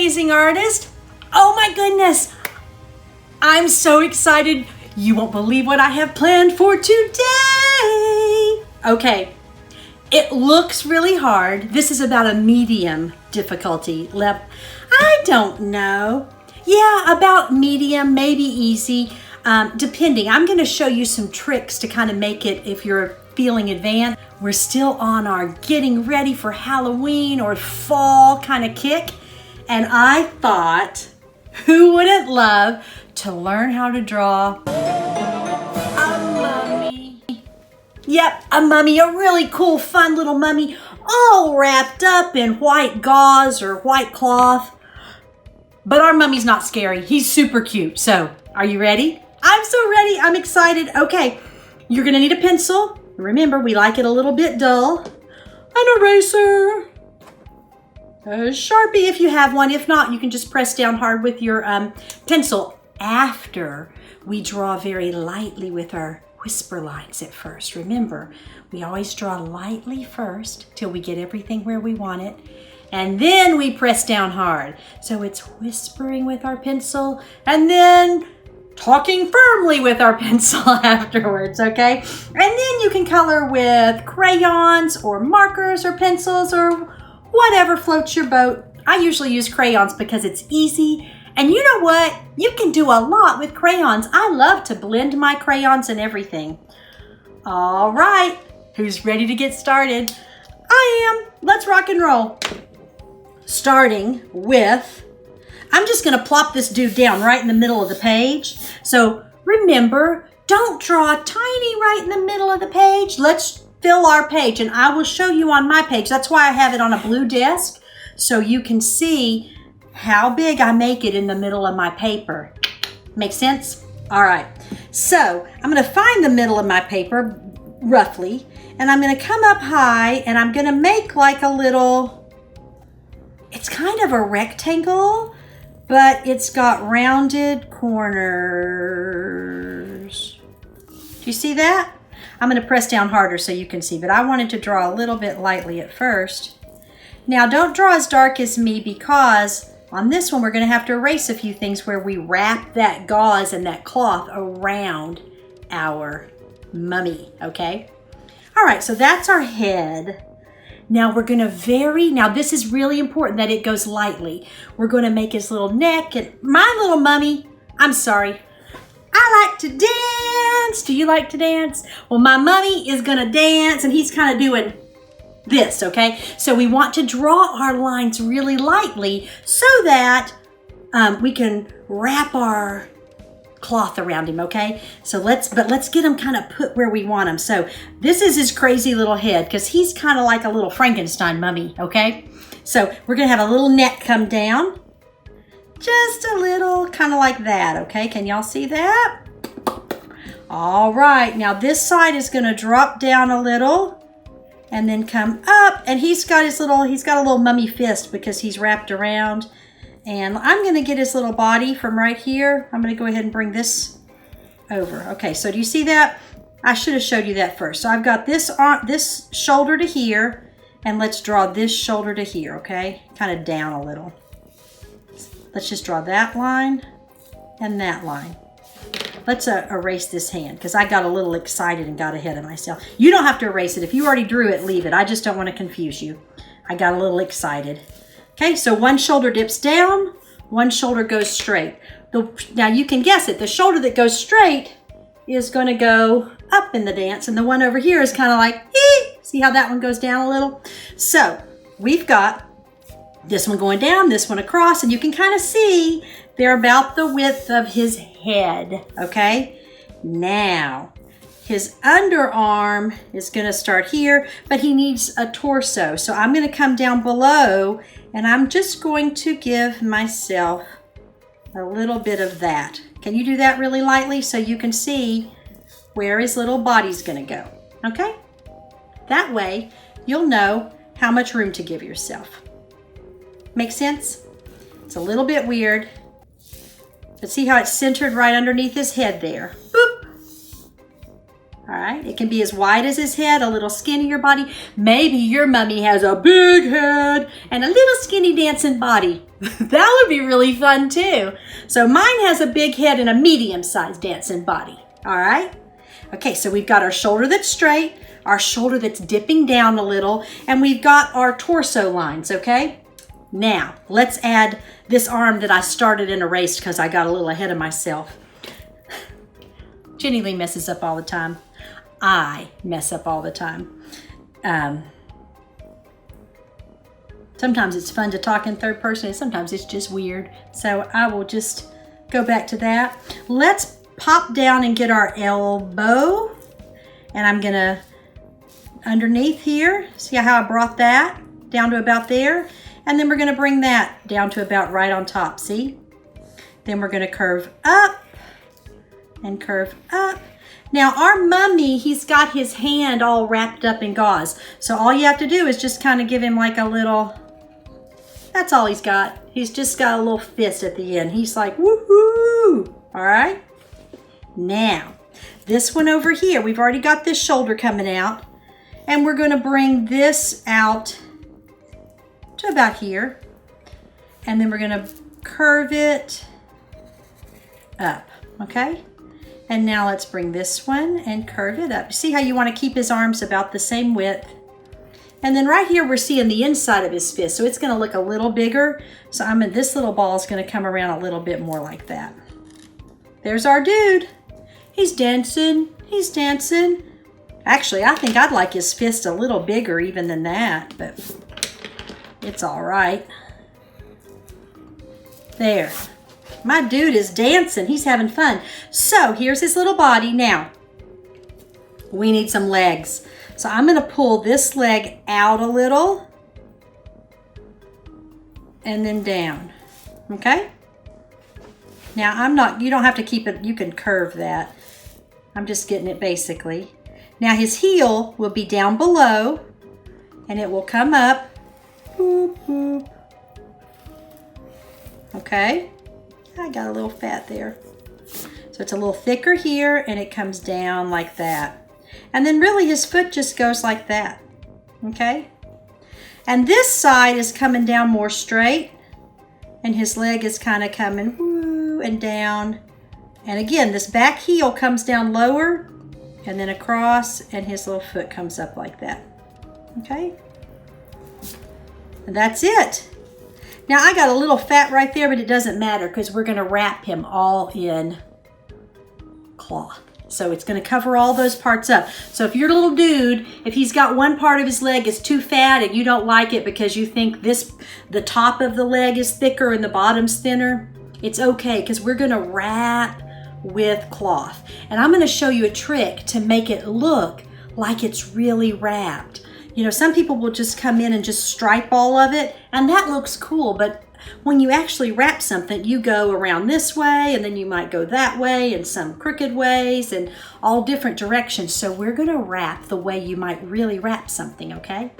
amazing artist. Oh my goodness. I'm so excited. You won't believe what I have planned for today. Okay, it looks really hard. This is about a medium difficulty level. I don't know. Yeah, about medium, maybe easy, depending. I'm gonna show you some tricks to kind of make it, if you're feeling advanced. We're still on our getting ready for Halloween or fall kind of kick. And I thought, who wouldn't love to learn how to draw a mummy? Yep, a mummy, a really cool, fun little mummy, all wrapped up in white gauze or white cloth. But our mummy's not scary. He's super cute. So, are you ready? I'm so ready. I'm excited. Okay, you're gonna need a pencil. Remember, we like it a little bit dull. An eraser. A Sharpie if you have one. If not, you can just press down hard with your pencil. After we draw very lightly with our whisper lines at first. Remember, we always draw lightly first till we get everything where we want it. And then we press down hard. So it's whispering with our pencil and then talking firmly with our pencil afterwards, okay? And then you can color with crayons or markers or pencils or whatever floats your boat. I usually use crayons because it's easy. And you know what? You can do a lot with crayons. I love to blend my crayons and everything. All right, who's ready to get started? I am. Let's rock and roll. Starting with, I'm just gonna plop this dude down right in the middle of the page. So remember, don't draw tiny right in the middle of the page. Let's fill our page, and I will show you on my page. That's why I have it on a blue desk, so you can see how big I make it in the middle of my paper. Make sense? All right, so I'm gonna find the middle of my paper, roughly, and I'm gonna come up high, and I'm gonna make like a little, it's kind of a rectangle, but it's got rounded corners. Do you see that? I'm gonna press down harder so you can see, but I wanted to draw a little bit lightly at first. Now don't draw as dark as me, because on this one we're gonna have to erase a few things where we wrap that gauze and that cloth around our mummy, okay? All right, so that's our head. Now we're gonna now this is really important that it goes lightly. We're gonna make his little neck, and my little mummy, I'm sorry, I like to dance. Do you like to dance? Well, my mummy is gonna dance, and he's kind of doing this, okay? So we want to draw our lines really lightly so that we can wrap our cloth around him, okay? So let's get him kind of put where we want him. So this is his crazy little head, because he's kind of like a little Frankenstein mummy, okay? So we're gonna have a little neck come down, just a little, kind of like that, okay? Can y'all see that? All right, now this side is gonna drop down a little and then come up, and he's got a little mummy fist because he's wrapped around. And I'm gonna get his little body from right here. I'm gonna go ahead and bring this over. Okay, so do you see that? I should have showed you that first. So I've got this shoulder to here, and let's draw this shoulder to here, okay? Kind of down a little. Let's just draw that line and that line. Let's erase this hand, because I got a little excited and got ahead of myself. You don't have to erase it. If you already drew it, leave it. I just don't want to confuse you. I got a little excited. Okay, so one shoulder dips down, one shoulder goes straight. Now you can guess it. The shoulder that goes straight is going to go up in the dance, and the one over here is kind of like, ee! See how that one goes down a little? So we've got this one going down, this one across, and you can kind of see they're about the width of his head, okay? Now, his underarm is going to start here, but he needs a torso. So I'm going to come down below, and I'm just going to give myself a little bit of that. Can you do that really lightly so you can see where his little body's going to go, okay? That way, you'll know how much room to give yourself. Make sense? It's a little bit weird, but see how it's centered right underneath his head there. Boop. All right. right? It can be as wide as his head, a little skinnier body. Maybe your mummy has a big head and a little skinny dancing body. That would be really fun too. So mine has a big head and a medium-sized dancing body, all right? Okay, so we've got our shoulder that's straight, our shoulder that's dipping down a little, and we've got our torso lines, okay? Now, let's add this arm that I started and erased because I got a little ahead of myself. Jenny Lee messes up all the time. I mess up all the time. Sometimes it's fun to talk in third person, and sometimes it's just weird. So I will just go back to that. Let's pop down and get our elbow. And I'm gonna, underneath here, see how I brought that down to about there? And then we're gonna bring that down to about right on top, see? Then we're gonna curve up and curve up. Now our mummy, he's got his hand all wrapped up in gauze. So all you have to do is just kind of give him like a little, that's all he's got. He's just got a little fist at the end. He's like, woohoo, all right? Now, this one over here, we've already got this shoulder coming out, and we're gonna bring this out to about here, and then we're gonna curve it up, okay? And now let's bring this one and curve it up. See how you wanna keep his arms about the same width? And then right here, we're seeing the inside of his fist, so it's gonna look a little bigger. So this little ball is gonna come around a little bit more like that. There's our dude. He's dancing, he's dancing. Actually, I think I'd like his fist a little bigger even than that, but it's all right. There. My dude is dancing. He's having fun. So here's his little body. Now, we need some legs. So I'm going to pull this leg out a little and then down. Okay? Now, you don't have to keep it. You can curve that. I'm just getting it basically. Now, his heel will be down below and it will come up. Boop, boop. Okay? I got a little fat there. So it's a little thicker here and it comes down like that. And then really his foot just goes like that. Okay? And this side is coming down more straight and his leg is kind of coming woo and down. And again, this back heel comes down lower and then across and his little foot comes up like that. Okay? And that's it. Now I got a little fat right there, but it doesn't matter because we're going to wrap him all in cloth. So it's going to cover all those parts up. So if your little dude, if he's got one part of his leg is too fat and you don't like it because you think the top of the leg is thicker and the bottom's thinner, it's okay because we're going to wrap with cloth. And I'm going to show you a trick to make it look like it's really wrapped. You know, some people will just come in and just stripe all of it, and that looks cool, but when you actually wrap something, you go around this way, and then you might go that way, and some crooked ways, and all different directions. So we're gonna wrap the way you might really wrap something, okay?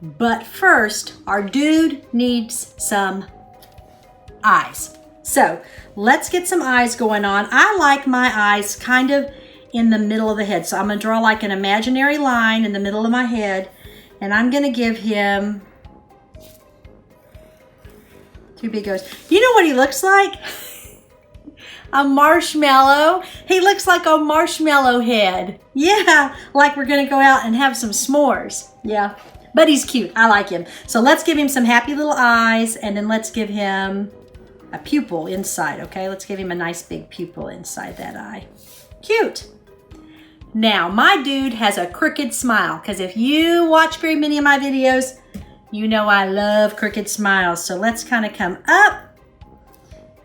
But first, our dude needs some eyes. So let's get some eyes going on. I like my eyes kind of in the middle of the head. So I'm gonna draw like an imaginary line in the middle of my head, and I'm gonna give him two big O's. You know what he looks like? A marshmallow. He looks like a marshmallow head. Yeah, like we're gonna go out and have some s'mores. Yeah, but he's cute. I like him. So let's give him some happy little eyes, and then let's give him a pupil inside, okay? Let's give him a nice big pupil inside that eye. Cute. Now, my dude has a crooked smile, because if you watch very many of my videos, you know I love crooked smiles. So let's kind of come up,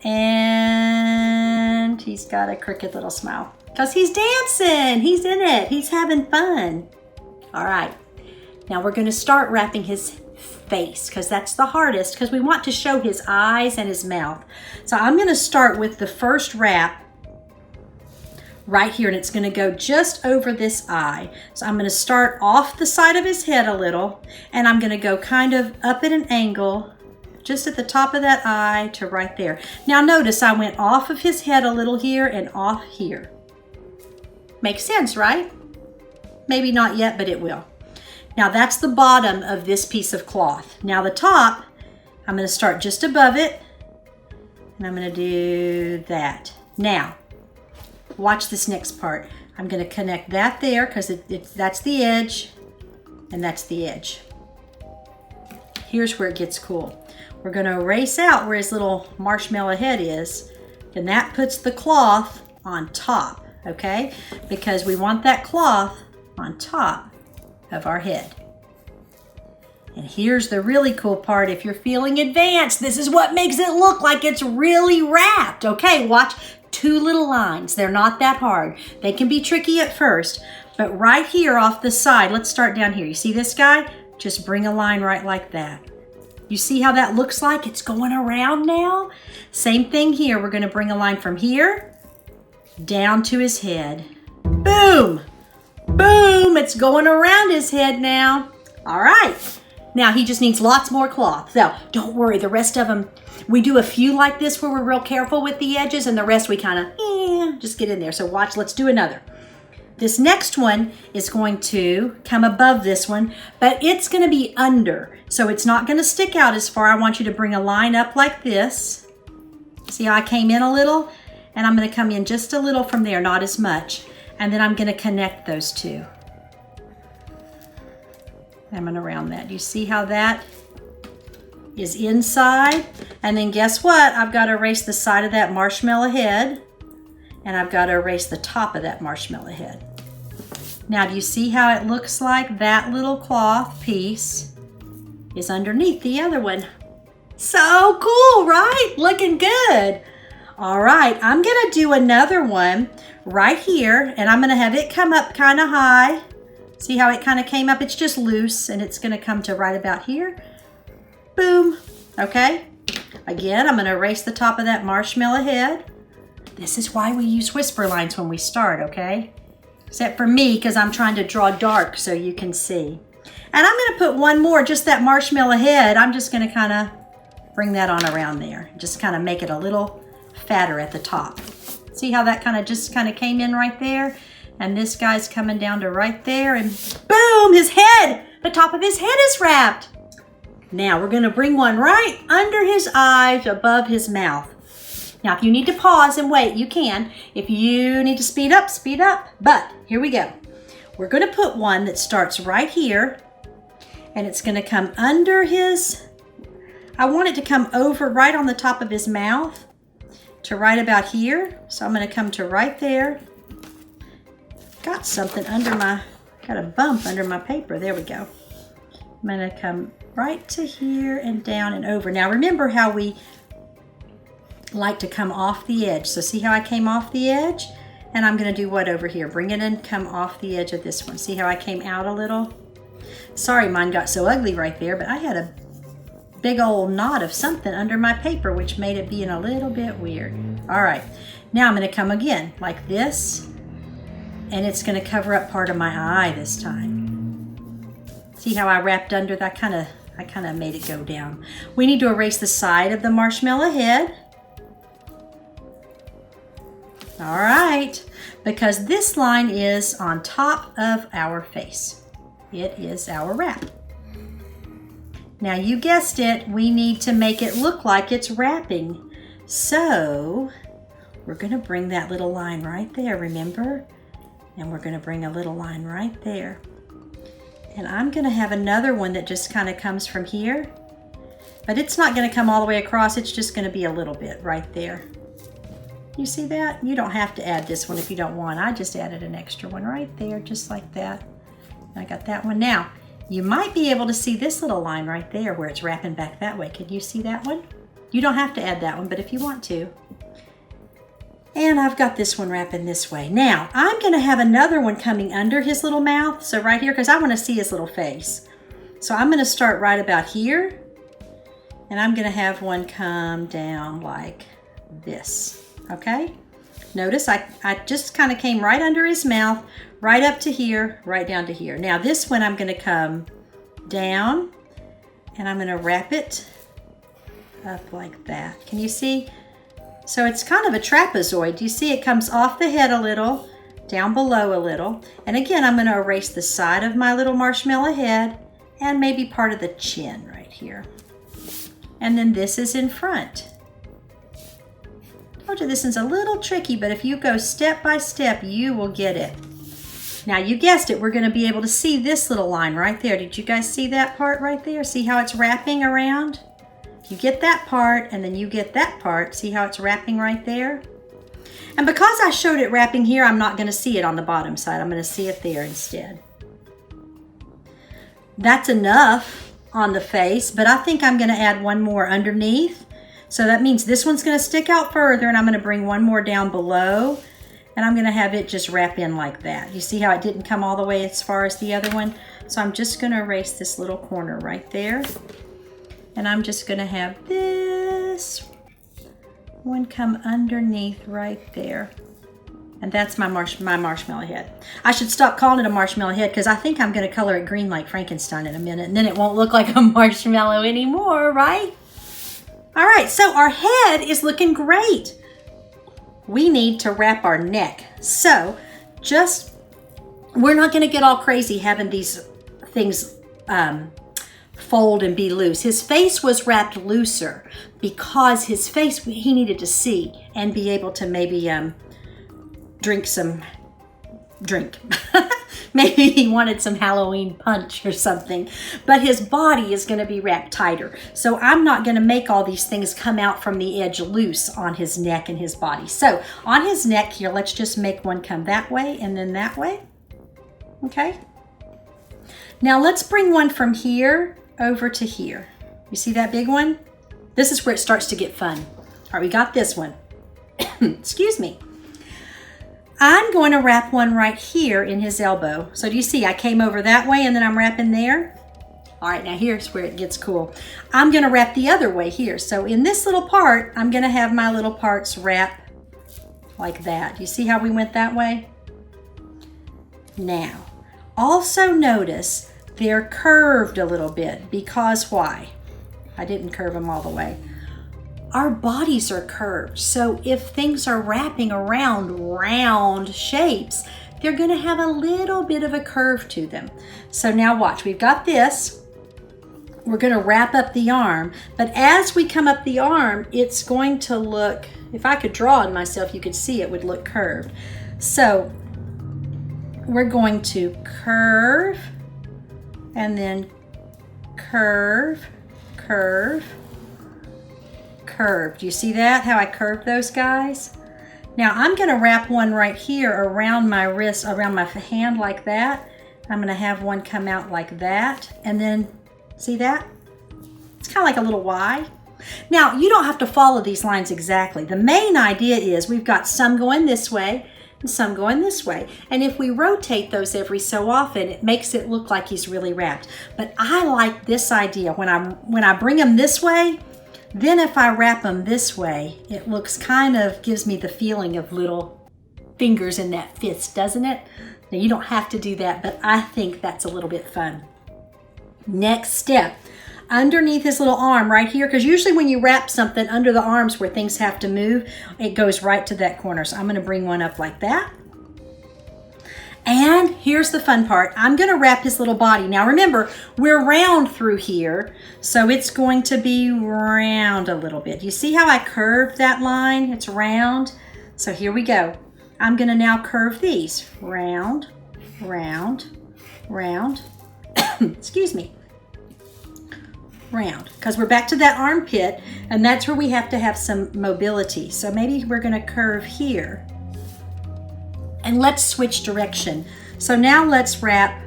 and he's got a crooked little smile, because he's dancing, he's in it, he's having fun. All right, now we're gonna start wrapping his face, because that's the hardest, because we want to show his eyes and his mouth. So I'm gonna start with the first wrap right here, and it's going to go just over this eye. So I'm going to start off the side of his head a little, and I'm going to go kind of up at an angle just at the top of that eye to right there. Now notice I went off of his head a little here and off here. Makes sense, right? Maybe not yet, but it will. Now that's the bottom of this piece of cloth. Now the top, I'm going to start just above it, and I'm going to do that. Now, watch this next part. I'm going to connect that there because that's the edge, and that's the edge. Here's where it gets cool. We're going to erase out where his little marshmallow head is, and that puts the cloth on top, okay? Because we want that cloth on top of our head. And here's the really cool part. If you're feeling advanced, this is what makes it look like it's really wrapped. Okay, watch 2 little lines. They're not that hard. They can be tricky at first, but right here off the side, let's start down here. You see this guy? Just bring a line right like that. You see how that looks like it's going around now? Same thing here. We're going to bring a line from here down to his head. Boom! Boom! It's going around his head now. All right. Now he just needs lots more cloth. So don't worry, the rest of them, we do a few like this where we're real careful with the edges, and the rest we kind of just get in there. So watch, let's do another. This next one is going to come above this one, but it's going to be under. So it's not going to stick out as far. I want you to bring a line up like this. See how I came in a little? And I'm going to come in just a little from there, not as much. And then I'm going to connect those two. I'm going to round that. You see how that is inside? And then guess what? I've got to erase the side of that marshmallow head, and I've got to erase the top of that marshmallow head. Now, do you see how it looks like that little cloth piece is underneath the other one? So cool, right? Looking good. All right, I'm going to do another one right here, and I'm going to have it come up kind of high. See how it kind of came up? It's just loose, and it's going to come to right about here. Boom. Okay. Again, I'm going to erase the top of that marshmallow head. This is why we use whisper lines when we start, okay? Except for me, because I'm trying to draw dark so you can see. And I'm going to put one more, just that marshmallow head. I'm just going to kind of bring that on around there. Just kind of make it a little fatter at the top. See how that just came in right there? And this guy's coming down to right there, and boom, his head, the top of his head is wrapped. Now we're gonna bring one right under his eyes, above his mouth. Now, if you need to pause and wait, you can. If you need to speed up, speed up. But here we go. We're gonna put one that starts right here, and it's gonna come under his, I want it to come over right on the top of his mouth to right about here. So I'm gonna come to right there. Got something under got a bump under my paper. There we go. I'm gonna come right to here and down and over. Now remember how we like to come off the edge. So see how I came off the edge? And I'm gonna do what over here? Bring it in, come off the edge of this one. See how I came out a little? Sorry, mine got so ugly right there, but I had a big old knot of something under my paper, which made it being a little bit weird. All right, now I'm gonna come again like this, and it's gonna cover up part of my eye this time. See how I wrapped under that? I kind of made it go down. We need to erase the side of the marshmallow head. All right, because this line is on top of our face. It is our wrap. Now you guessed it, we need to make it look like it's wrapping. So we're gonna bring that little line right there, remember? And we're gonna bring a little line right there. And I'm gonna have another one that just kind of comes from here, but it's not gonna come all the way across, it's just gonna be a little bit right there. You see that? You don't have to add this one if you don't want. I just added an extra one right there, just like that. I got that one. Now, you might be able to see this little line right there where it's wrapping back that way. Can you see that one? You don't have to add that one, but if you want to. And I've got this one wrapping this way. Now, I'm gonna have another one coming under his little mouth. So right here, because I wanna see his little face. So I'm gonna start right about here, and I'm gonna have one come down like this, okay? Notice I just kind of came right under his mouth, right up to here, right down to here. Now this one I'm gonna come down, and I'm gonna wrap it up like that. Can you see? So it's kind of a trapezoid. Do you see it comes off the head a little, down below a little. And again, I'm going to erase the side of my little marshmallow head and maybe part of the chin right here. And then this is in front. I told you this one's a little tricky, but if you go step by step, you will get it. Now you guessed it, we're going to be able to see this little line right there. Did you guys see that part right there? See how it's wrapping around? You get that part and then you get that part. See how it's wrapping right there? And because I showed it wrapping here, I'm not going to see it on the bottom side. I'm going to see it there instead. That's enough on the face, but I think I'm going to add one more underneath. So that means this one's going to stick out further, and I'm going to bring one more down below, and I'm going to have it just wrap in like that. You see how it didn't come all the way as far as the other one? So I'm just going to erase this little corner right there, and I'm just going to have this one come underneath right there. And that's my marshmallow head. I should stop calling it a marshmallow head because I think I'm going to color it green like Frankenstein in a minute, and then it won't look like a marshmallow anymore, right? All right, so our head is looking great. We need to wrap our neck. So we're not going to get all crazy having these things fold and be loose. His face was wrapped looser because his face, he needed to see and be able to maybe drink. Maybe he wanted some Halloween punch or something, but his body is going to be wrapped tighter. So I'm not going to make all these things come out from the edge loose on his neck and his body. So on his neck here, let's just make one come that way and then that way. Okay. Now let's bring one from here over to here. You see that big one? This is where it starts to get fun. All right, we got this one. Excuse me. I'm going to wrap one right here in his elbow. So do you see I came over that way and then I'm wrapping there? All right, now here's where it gets cool. I'm going to wrap the other way here. So in this little part, I'm going to have my little parts wrap like that. You see how we went that way? Now, also notice they're curved a little bit because why? I didn't curve them all the way. Our bodies are curved, so if things are wrapping around round shapes, they're going to have a little bit of a curve to them. So now watch, we've got this. We're going to wrap up the arm, but as we come up the arm, it's going to look, if I could draw it myself, you could see it would look curved. So we're going to curve, and then curve, curve, curve. Do you see that, how I curved those guys? Now I'm going to wrap one right here around my wrist, around my hand like that. I'm going to have one come out like that, and then see that? It's kind of like a little Y. Now you don't have to follow these lines exactly. The main idea is we've got some going this way and some going this way, and if we rotate those every so often, it makes it look like he's really wrapped. But I like this idea. When I bring them this way, then if I wrap them this way, it looks kind of, gives me the feeling of little fingers in that fist, doesn't it? Now you don't have to do that, but I think that's a little bit fun. Next step, underneath his little arm right here, because usually when you wrap something under the arms where things have to move, it goes right to that corner. So I'm going to bring one up like that. And here's the fun part. I'm going to wrap his little body. Now remember, we're round through here, so it's going to be round a little bit. You see how I curved that line? It's round. So here we go. I'm going to now curve these. Round, round, round. Excuse me. Round, because we're back to that armpit, and that's where we have to have some mobility. So maybe we're going to curve here. And let's switch direction. So now let's wrap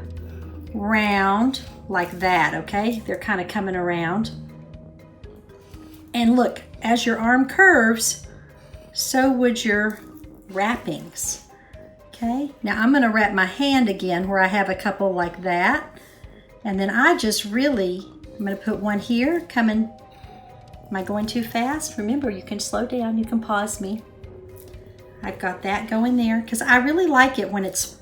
round like that, okay? They're kind of coming around. And look, as your arm curves, so would your wrappings, okay? Now I'm gonna wrap my hand again where I have a couple like that. And then I just really, I'm gonna put one here, coming, am I going too fast? Remember, you can slow down, you can pause me. I've got that going there because I really like it when it's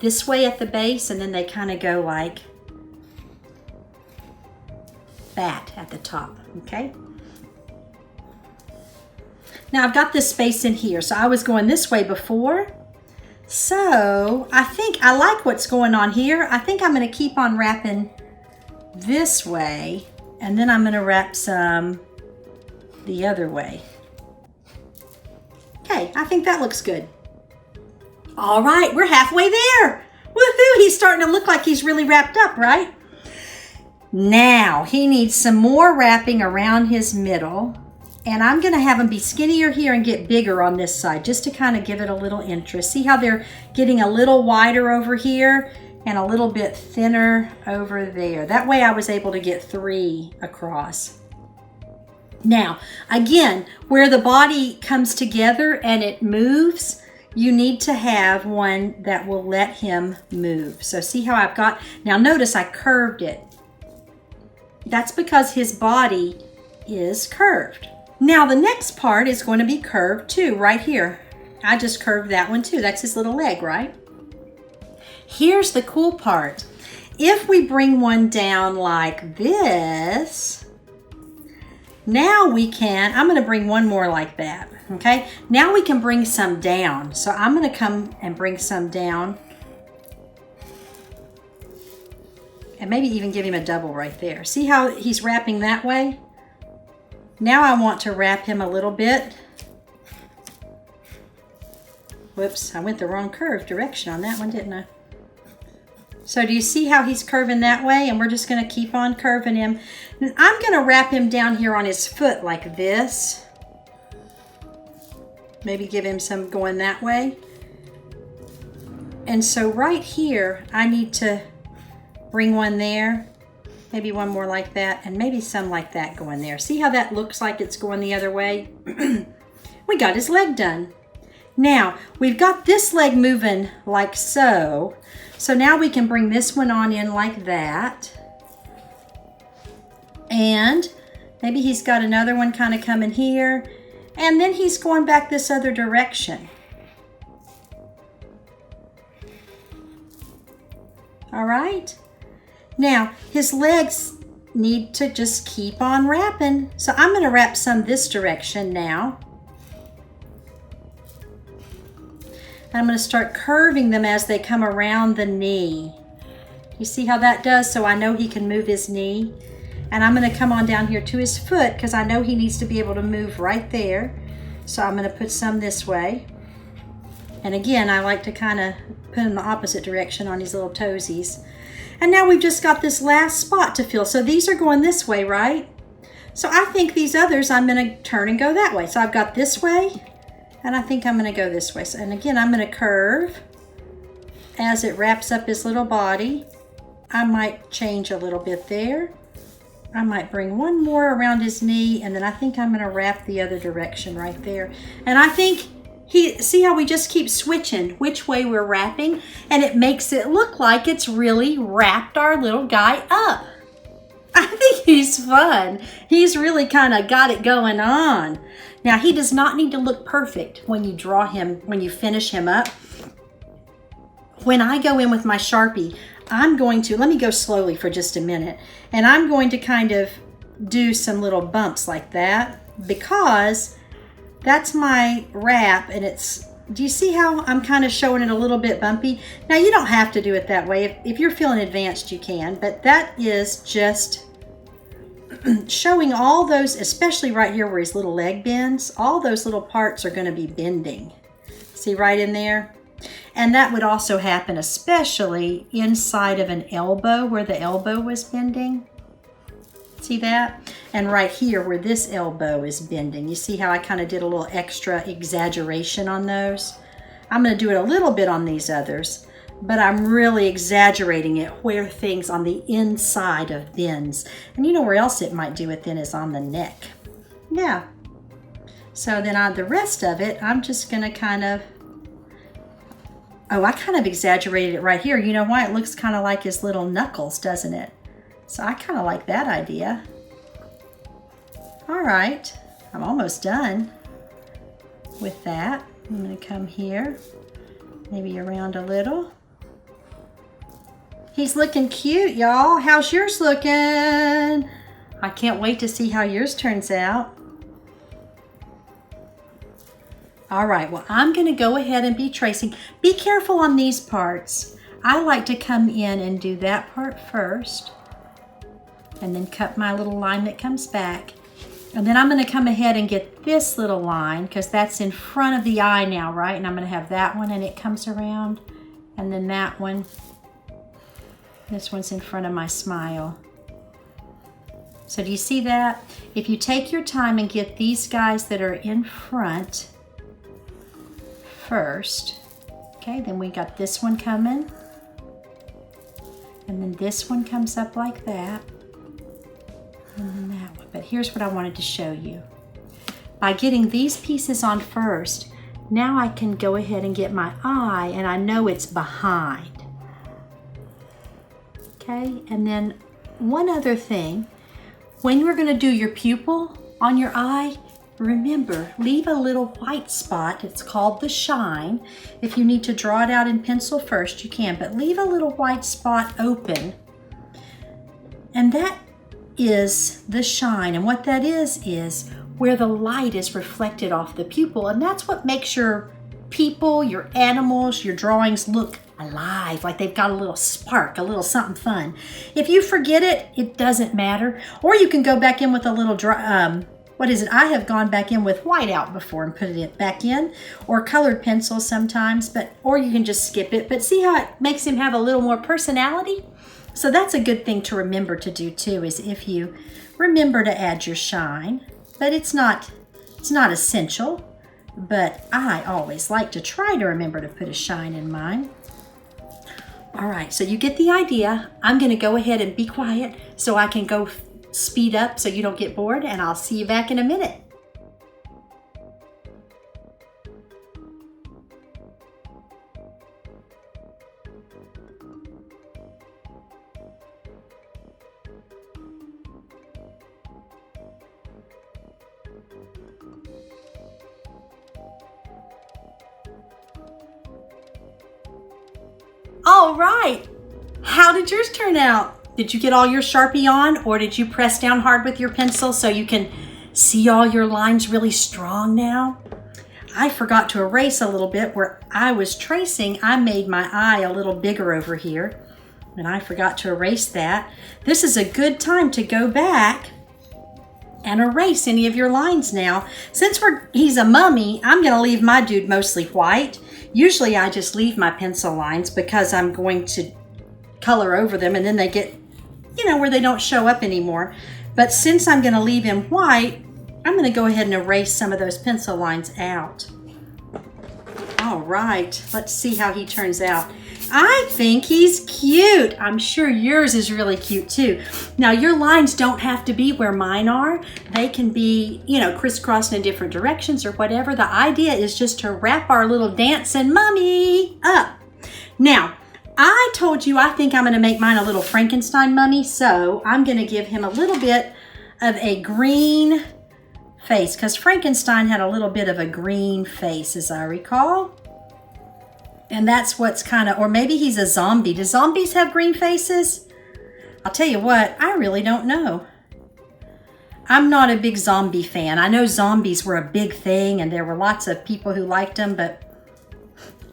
this way at the base and then they kind of go like that at the top, okay? Now I've got this space in here, so I was going this way before. So I think I like what's going on here. I think I'm going to keep on wrapping this way, and then I'm going to wrap some the other way. Okay, I think that looks good. All right, we're halfway there. Woohoo, he's starting to look like he's really wrapped up, right? Now, he needs some more wrapping around his middle, and I'm gonna have him be skinnier here and get bigger on this side, just to kind of give it a little interest. See how they're getting a little wider over here and a little bit thinner over there. That way I was able to get 3 across. Now, again, where the body comes together and it moves, you need to have one that will let him move. So see how I've got, now notice I curved it. That's because his body is curved. Now the next part is going to be curved too, right here. I just curved that one too. That's his little leg, right? Here's the cool part. If we bring one down like this, now we can, I'm going to bring one more like that, okay? Now we can bring some down. So I'm going to come and bring some down. And maybe even give him a double right there. See how he's wrapping that way? Now I want to wrap him a little bit. Whoops, I went the wrong curve direction on that one, didn't I? So do you see how he's curving that way? And we're just going to keep on curving him. And I'm going to wrap him down here on his foot like this. Maybe give him some going that way. And so right here, I need to bring one there. Maybe one more like that, and maybe some like that going there. See how that looks like it's going the other way? We got his leg done. Now, we've got this leg moving like so. So now we can bring this one on in like that. And maybe he's got another one kind of coming here. And then he's going back this other direction. All right. Now, his legs need to just keep on wrapping. So I'm going to wrap some this direction now. And I'm going to start curving them as they come around the knee. You see how that does? So I know he can move his knee. And I'm going to come on down here to his foot because I know he needs to be able to move right there. So I'm going to put some this way. And again, I like to kind of put in the opposite direction on his little toesies. And now we've just got this last spot to fill. So these are going this way, right? So I think these others I'm going to turn and go that way. So I've got this way, and I think I'm going to go this way. So, and again, I'm going to curve as it wraps up his little body. I might change a little bit there. I might bring one more around his knee, and then I think I'm going to wrap the other direction right there. And I think see how we just keep switching which way we're wrapping, and it makes it look like it's really wrapped our little guy up. I think he's fun. He's really kind of got it going on. Now, he does not need to look perfect when you draw him, when you finish him up. When I go in with my Sharpie, I'm going to, let me go slowly for just a minute, and I'm going to kind of do some little bumps like that because that's my wrap, and it's, do you see how I'm kind of showing it a little bit bumpy? Now, you don't have to do it that way. If you're feeling advanced, you can, but that is just showing all those, especially right here where his little leg bends, all those little parts are going to be bending. See right in there? And that would also happen especially inside of an elbow where the elbow was bending. See that? And right here where this elbow is bending. You see how I kind of did a little extra exaggeration on those? I'm going to do it a little bit on these others, but I'm really exaggerating it where things on the inside of bends. And you know where else it might do it then is on the neck. Yeah. So then on the rest of it, I'm just going to kind of, oh, I kind of exaggerated it right here. You know why? It looks kind of like his little knuckles, doesn't it? So I kind of like that idea. All right, I'm almost done with that. I'm going to come here, maybe around a little. He's looking cute, y'all. How's yours looking? I can't wait to see how yours turns out. All right, well, I'm gonna go ahead and be tracing. Be careful on these parts. I like to come in and do that part first and then cut my little line that comes back. And then I'm gonna come ahead and get this little line because that's in front of the eye now, right? And I'm gonna have that one and it comes around, and then that one. This one's in front of my smile. So do you see that? If you take your time and get these guys that are in front first, okay, then we got this one coming, and then this one comes up like that, and then that one. But here's what I wanted to show you. By getting these pieces on first, now I can go ahead and get my eye, and I know it's behind. Okay, and then one other thing, when you're going to do your pupil on your eye, remember, leave a little white spot. It's called the shine. If you need to draw it out in pencil first, you can, but leave a little white spot open. And that is the shine. And what that is where the light is reflected off the pupil. And that's what makes your people, your animals, your drawings look alive, like they've got a little spark, a little something fun. If you forget it, it doesn't matter. Or you can go back in with a little I have gone back in with white out before and put it back in, or colored pencils sometimes, or you can just skip it. But see how it makes him have a little more personality? So that's a good thing to remember to do too, is if you remember to add your shine, but it's not essential, but I always like to try to remember to put a shine in mine. All right, so you get the idea. I'm gonna go ahead and be quiet so I can go speed up so you don't get bored, and I'll see you back in a minute. All right, how did yours turn out? Did you get all your Sharpie on, or did you press down hard with your pencil so you can see all your lines really strong now? I forgot to erase a little bit where I was tracing. I made my eye a little bigger over here, and I forgot to erase that. This is a good time to go back and erase any of your lines now. Since he's a mummy, I'm gonna leave my dude mostly white. Usually I just leave my pencil lines because I'm going to color over them and then they get, where they don't show up anymore. But since I'm gonna leave him white, I'm gonna go ahead and erase some of those pencil lines out. All right, let's see how he turns out. I think he's cute. I'm sure yours is really cute too. Now your lines don't have to be where mine are. They can be, crisscrossed in different directions or whatever. The idea is just to wrap our little dancing mummy up. Now, I told you I think I'm gonna make mine a little Frankenstein mummy, so I'm gonna give him a little bit of a green face, because Frankenstein had a little bit of a green face, as I recall. And that's what's or maybe he's a zombie. Do zombies have green faces? I'll tell you what, I really don't know. I'm not a big zombie fan. I know zombies were a big thing and there were lots of people who liked them, but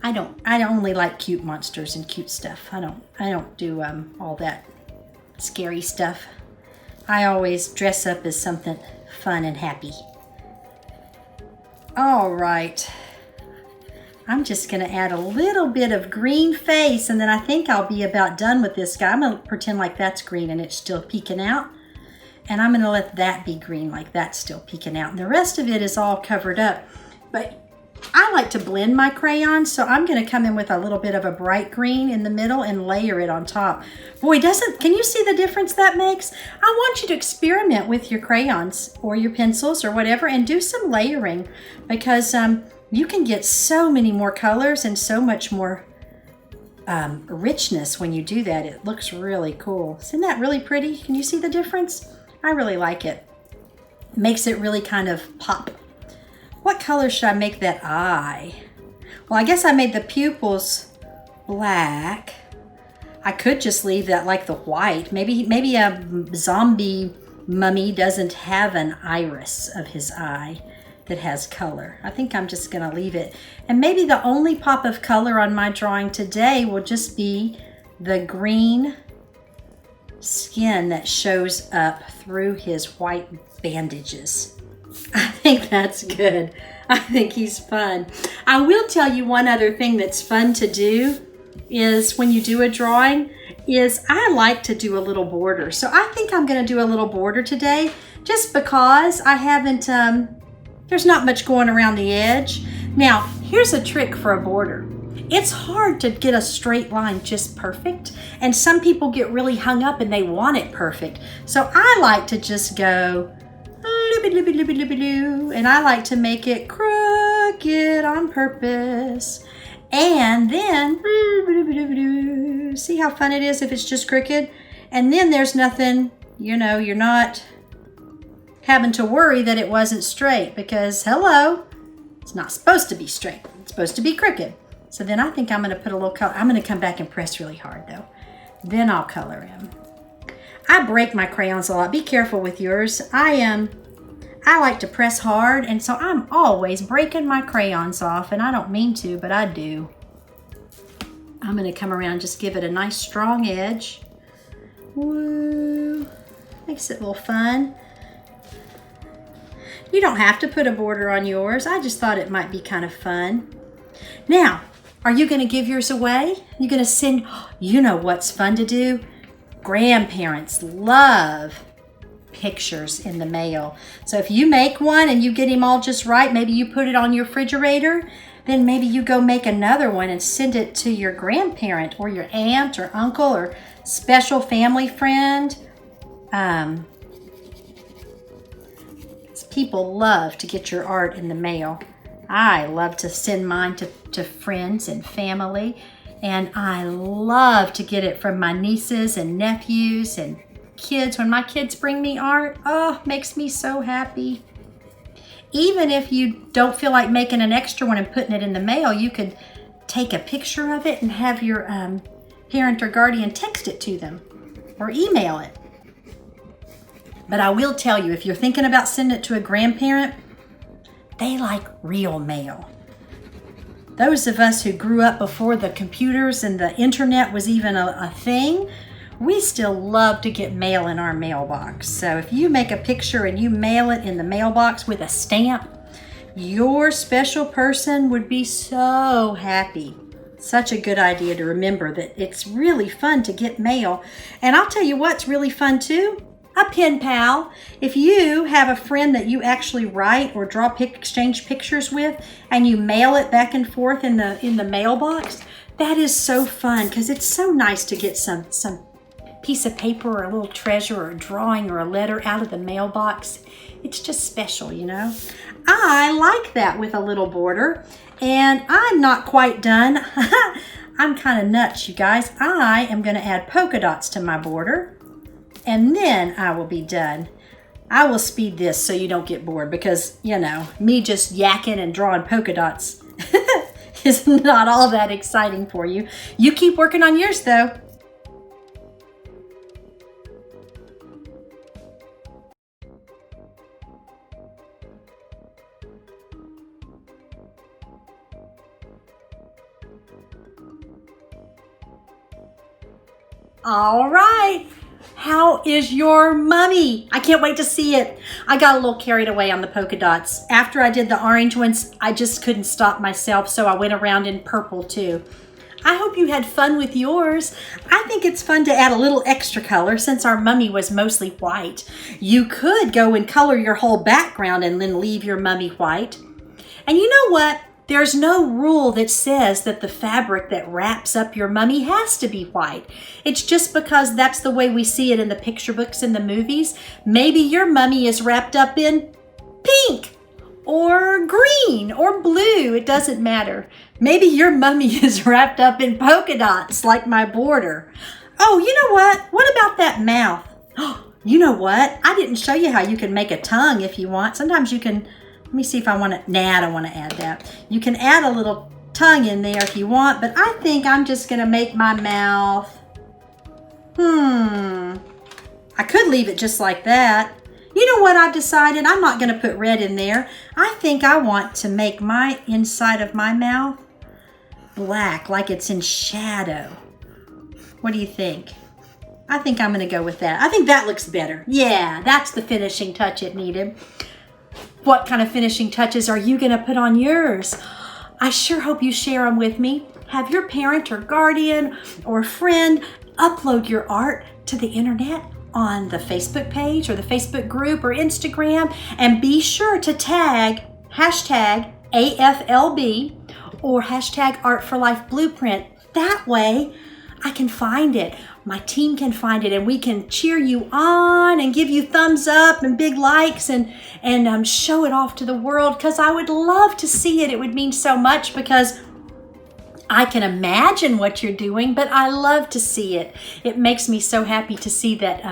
I only like cute monsters and cute stuff. I don't do all that scary stuff. I always dress up as something fun and happy. All right. I'm just gonna add a little bit of green face, and then I think I'll be about done with this guy. I'm gonna pretend like that's green and it's still peeking out. And I'm gonna let that be green like that's still peeking out. And the rest of it is all covered up. But I like to blend my crayons, so I'm gonna come in with a little bit of a bright green in the middle and layer it on top. Boy, can you see the difference that makes? I want you to experiment with your crayons or your pencils or whatever and do some layering, because you can get so many more colors and so much more richness when you do that. It looks really cool. Isn't that really pretty? Can you see the difference? I really like it. It makes it really kind of pop. What color should I make that eye? Well, I guess I made the pupils black. I could just leave that like the white. Maybe a zombie mummy doesn't have an iris of his eye. that has color. I think I'm just gonna leave it. And maybe the only pop of color on my drawing today will just be the green skin that shows up through his white bandages. I think that's good. I think he's fun. I will tell you one other thing that's fun to do is when you do a drawing is I like to do a little border. So I think I'm gonna do a little border today just because I haven't, there's not much going around the edge. Now, here's a trick for a border. It's hard to get a straight line just perfect, and some people get really hung up and they want it perfect. So I like to just go and I like to make it crooked on purpose. And then, see how fun it is if it's just crooked? And then there's nothing, you know, you're not having to worry that it wasn't straight because, hello, it's not supposed to be straight. It's supposed to be crooked. So then I think I'm going to put a little color. I'm going to come back and press really hard though. Then I'll color him. I break my crayons a lot. Be careful with yours. I like to press hard, and so I'm always breaking my crayons off, and I don't mean to, but I do. I'm going to come around and just give it a nice strong edge. Woo. Makes it a little fun. You don't have to put a border on yours. I just thought it might be kind of fun. Now, are you going to give yours away? You're going to send, you know what's fun to do? Grandparents love pictures in the mail. So if you make one and you get him all just right, maybe you put it on your refrigerator, then maybe you go make another one and send it to your grandparent or your aunt or uncle or special family friend. People love to get your art in the mail. I love to send mine to friends and family, and I love to get it from my nieces and nephews and kids. When my kids bring me art, oh, makes me so happy. Even if you don't feel like making an extra one and putting it in the mail, you could take a picture of it and have your parent or guardian text it to them or email it. But I will tell you, if you're thinking about sending it to a grandparent, they like real mail. Those of us who grew up before the computers and the internet was even a thing, we still love to get mail in our mailbox. So if you make a picture and you mail it in the mailbox with a stamp, your special person would be so happy. Such a good idea to remember that it's really fun to get mail. And I'll tell you what's really fun too. A pen pal. If you have a friend that you actually write or draw exchange pictures with and you mail it back and forth in the mailbox, that is so fun because it's so nice to get some piece of paper or a little treasure or a drawing or a letter out of the mailbox. It's just special, you know. I like that with a little border, and I'm not quite done. I'm kind of nuts, you guys. I am going to add polka dots to my border. And then I will be done. I will speed this so you don't get bored because, you know, me just yakking and drawing polka dots is not all that exciting for you. You keep working on yours though. All right. How is your mummy? I can't wait to see it. I got a little carried away on the polka dots. After I did the orange ones, I just couldn't stop myself, so I went around in purple too. I hope you had fun with yours. I think it's fun to add a little extra color since our mummy was mostly white. You could go and color your whole background and then leave your mummy white. And you know what? There's no rule that says that the fabric that wraps up your mummy has to be white. It's just because that's the way we see it in the picture books and the movies. Maybe your mummy is wrapped up in pink or green or blue. It doesn't matter. Maybe your mummy is wrapped up in polka dots like my border. Oh, you know what? What about that mouth? You know what? I didn't show you how you can make a tongue if you want. Sometimes you can... Let me see if I want to, nah, I don't want to add that. You can add a little tongue in there if you want, but I think I'm just going to make my mouth. I could leave it just like that. You know what I've decided? I'm not going to put red in there. I think I want to make my inside of my mouth black, like it's in shadow. What do you think? I think I'm going to go with that. I think that looks better. Yeah, that's the finishing touch it needed. What kind of finishing touches are you going to put on yours? I sure hope you share them with me. Have your parent or guardian or friend upload your art to the internet on the Facebook page or the Facebook group or Instagram, and be sure to tag hashtag AFLB or hashtag ArtForLifeBlueprint. That way I can find it. My team can find it, and we can cheer you on and give you thumbs up and big likes and show it off to the world, because I would love to see it. It would mean so much, because I can imagine what you're doing, but I love to see it. It makes me so happy to see that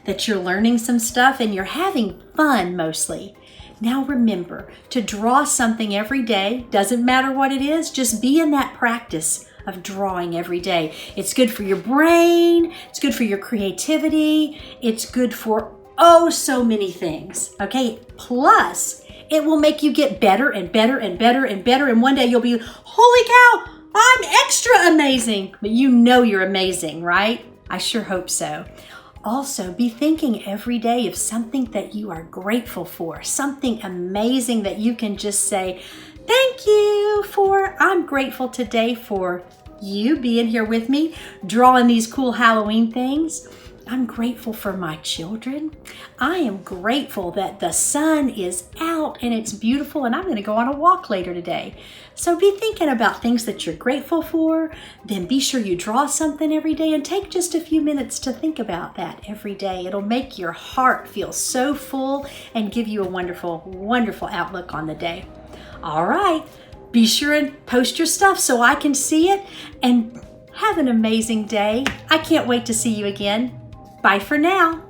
that you're learning some stuff and you're having fun mostly. Now remember to draw something every day. Doesn't matter what it is, just be in that practice of drawing every day. It's good for your brain, it's good for your creativity, it's good for so many things, okay? Plus, it will make you get better and better and better and better, and one day you'll be, holy cow, I'm extra amazing. But you know you're amazing, right? I sure hope so. Also, be thinking every day of something that you are grateful for, something amazing that you can just say, thank you for. I'm grateful today for you being here with me, drawing these cool Halloween things. I'm grateful for my children. I am grateful that the sun is out and it's beautiful, and I'm going to go on a walk later today. So be thinking about things that you're grateful for. Then be sure you draw something every day, and take just a few minutes to think about that every day. It'll make your heart feel so full and give you a wonderful, wonderful outlook on the day. All right. Be sure and post your stuff so I can see it, and have an amazing day. I can't wait to see you again. Bye for now.